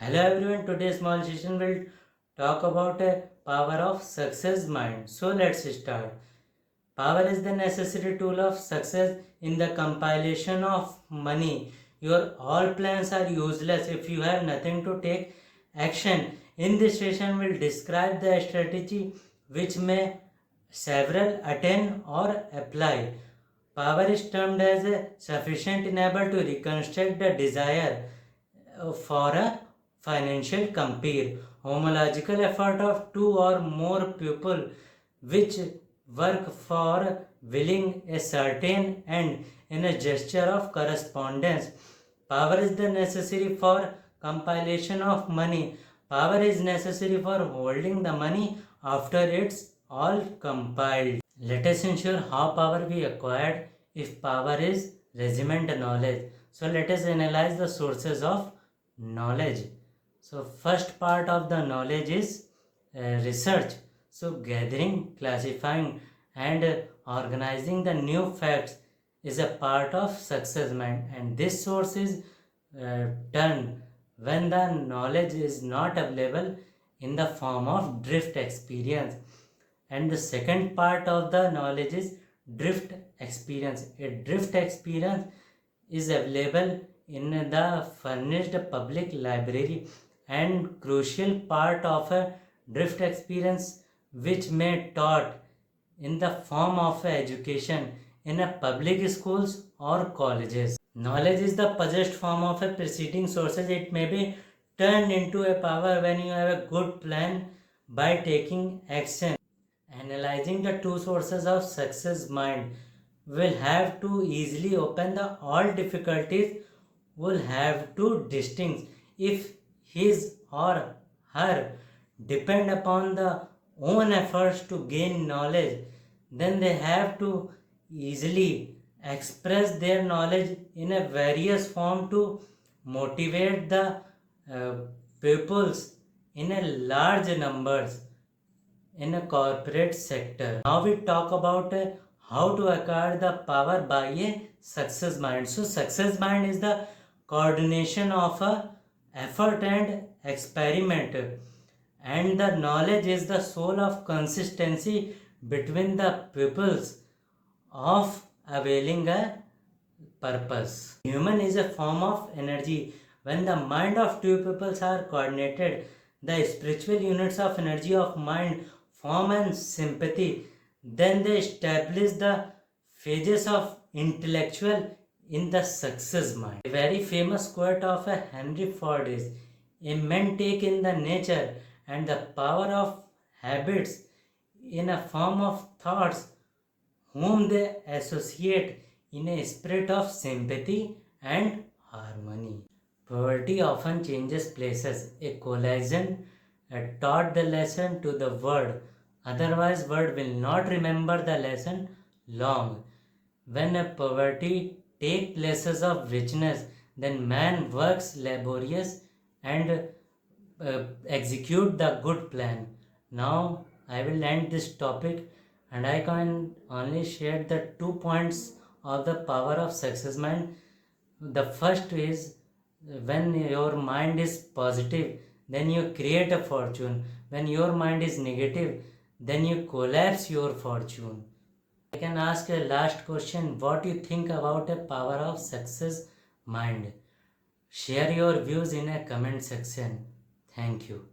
Hello everyone, today's small session will talk about a power of success mind. So let's start. Power is the necessary tool of success in the compilation of money. Your all plans are useless if you have nothing to take action. In this session, we'll describe the strategy which may several attain or apply. Power is termed as a sufficient enable to reconstruct the desire for a financial compare. Homological effort of two or more people which work for willing a certain end in a gesture of correspondence. Power is the necessary for compilation of money. Power is necessary for holding the money after it's all compiled. Let us ensure how power we acquired if power is regiment knowledge. So let us analyze the sources of knowledge. So first part of the knowledge is research. So gathering, classifying and organizing the new facts is a part of success mind, and this source is done when the knowledge is not available in the form of drift experience. And the second part of the knowledge is drift experience. A drift experience is available in the furnished public library, and crucial part of a drift experience which may taught in the form of education in a public schools or colleges. Knowledge is the possessed form of a preceding sources. It may be turned into a power when you have a good plan by taking action. Analyzing the two sources of success mind will have to easily open the all difficulties, will have to distinct if his or her depend upon the own efforts to gain knowledge, then they have to easily express their knowledge in a various form to motivate the uh, peoples in a large numbers in a corporate sector. Now we talk about how to acquire the power by a success mind. So success mind is the coordination of a effort and experiment, and the knowledge is the soul of consistency between the pupils of availing a purpose. Human is a form of energy. When the mind of two peoples are coordinated, the spiritual units of energy of mind form and sympathy. Then they establish the phases of intellectual in the success mind. A very famous quote of a Henry Ford is, "A man take in the nature and the power of habits in a form of thoughts whom they associate in a spirit of sympathy and harmony." Poverty often changes places. A collision taught the lesson to the word, otherwise word will not remember the lesson long. When a poverty take places of richness, then man works laborious and execute the good plan. Now I will end this topic, and I can only share the 2 points of the power of success mind. The first is, when your mind is positive, then you create a fortune. When your mind is negative, then you collapse your fortune. I can ask a last question. What do you think about a power of success mind? Share your views in a comment section. Thank you.